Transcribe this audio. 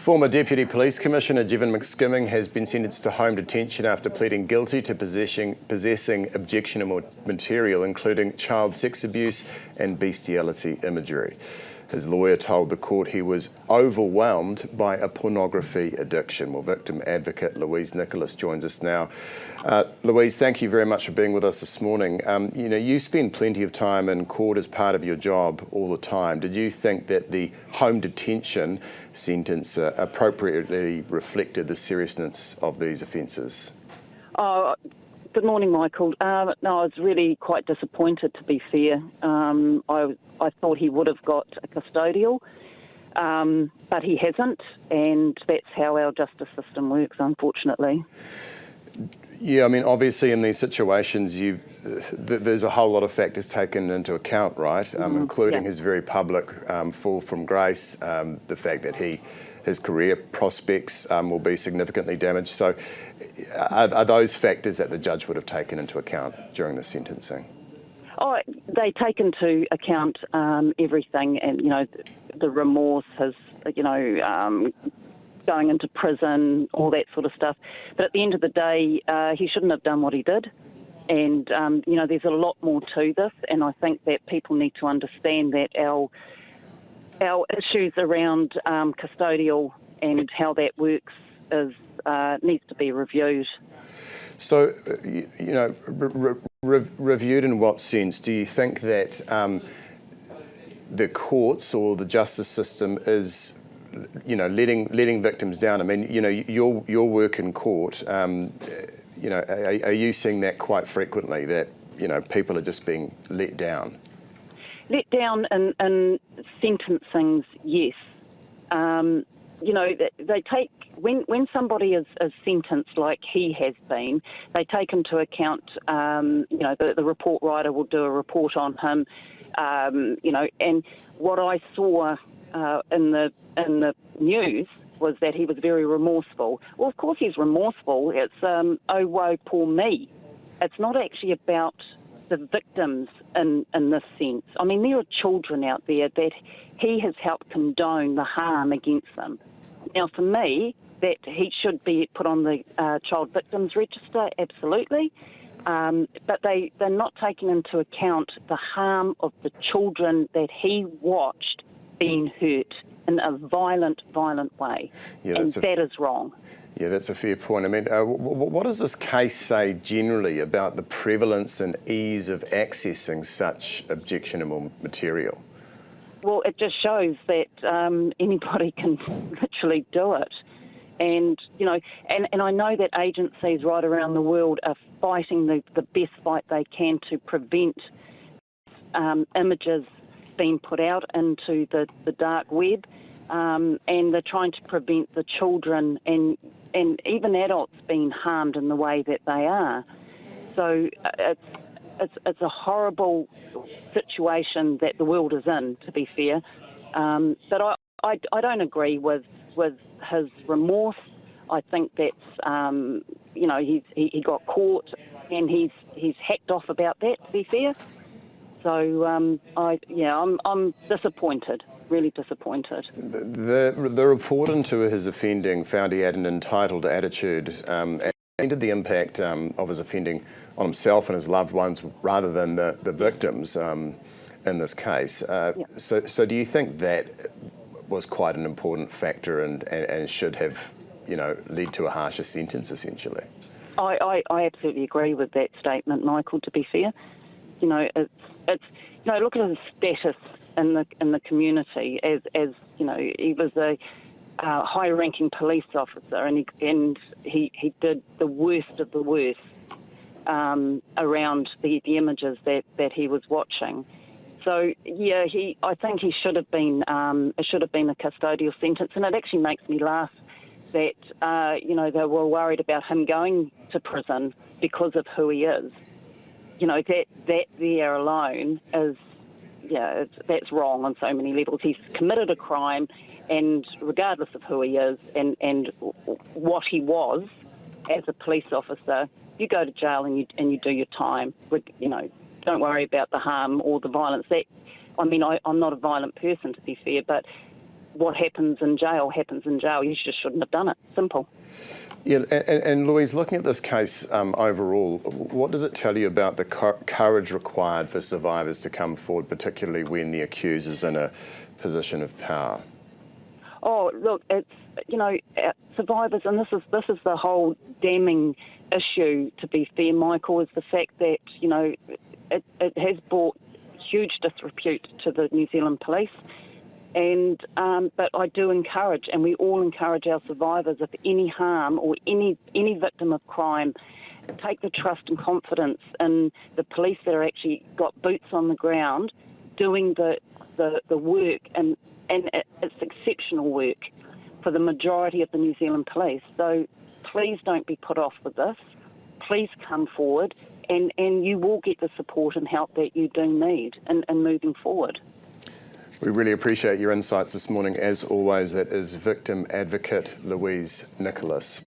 Former Deputy Police Commissioner Jevon McSkimming has been sentenced to home detention after pleading guilty to possessing objectionable material, including child sex abuse and bestiality imagery. His lawyer told the court he was overwhelmed by a pornography addiction. Well, victim advocate Louise Nicholas joins us now. Louise, thank you very much for being with us this morning. You spend plenty of time in court as part of your job all the time. Did you think that the home detention sentence appropriately reflected the seriousness of these offences? Good morning, Michael. No, I was really quite disappointed, to be fair. I thought he would have got a custodial, but he hasn't, and that's how our justice system works, unfortunately. Yeah, I mean, obviously in these situations, there's a whole lot of factors taken into account, right? Including his very public fall from grace, the fact that his career prospects will be significantly damaged. So are those factors that the judge would have taken into account during the sentencing? Oh, they take into account everything, and, the remorse, his, going into prison, all that sort of stuff. But at the end of the day, he shouldn't have done what he did. And, there's a lot more to this, and I think that people need to understand that our issues around custodial and how that works needs to be reviewed. So, reviewed in what sense? Do you think that the courts or the justice system is, letting victims down? I mean, your work in court, are you seeing that quite frequently, that, people are just being let down? Let down in sentencings, yes. They take, when somebody is sentenced like he has been, they take into account, the report writer will do a report on him, and what I saw in the news was that he was very remorseful. Well, of course he's remorseful. It's, oh, woe, poor me. It's not actually about the victims in this sense. I mean, there are children out there that he has helped condone the harm against them. Now, for me, that he should be put on the child victims register, absolutely. But they're not taking into account the harm of the children that he watched being hurt in a violent way. Yeah, and that is wrong. Yeah, that's a fair point. I mean, what does this case say generally about the prevalence and ease of accessing such objectionable material? Well, it just shows that anybody can literally do it. And, and I know that agencies right around the world are fighting the best fight they can to prevent images being put out into the dark web, and they're trying to prevent the children and even adults being harmed in the way that they are. So it's a horrible situation that the world is in, to be fair. But I don't agree with his remorse. I think that's he got caught and he's hacked off about that, to be fair. So I'm disappointed, really disappointed. The report into his offending found he had an entitled attitude and did the impact of his offending on himself and his loved ones rather than the victims in this case. So do you think that was quite an important factor and should have, led to a harsher sentence, essentially? I absolutely agree with that statement, Michael, to be fair. It's look at his status in the community as he was a high-ranking police officer, and he did the worst of the worst around the images that he was watching. So yeah, I think he should have been it should have been a custodial sentence, and it actually makes me laugh that they were worried about him going to prison because of who he is. That there alone is, that's wrong on so many levels. He's committed a crime, and regardless of who he is and what he was as a police officer, you go to jail and you do your time. Don't worry about the harm or the violence. I'm not a violent person, to be fair, but what happens in jail happens in jail. You just shouldn't have done it. Simple. Yeah, and Louise, looking at this case overall, what does it tell you about the courage required for survivors to come forward, particularly when the accused is in a position of power? Oh, look, it's, survivors, and this is the whole damning issue, to be fair, Michael, is the fact that, it has brought huge disrepute to the New Zealand Police. And but I do encourage, and we all encourage our survivors, if any harm or any victim of crime, take the trust and confidence in the police that are actually got boots on the ground, doing the work, and it's exceptional work for the majority of the New Zealand Police. So please don't be put off with this. Please come forward, and you will get the support and help that you do need in moving forward. We really appreciate your insights this morning. As always, that is victim advocate Louise Nicholas.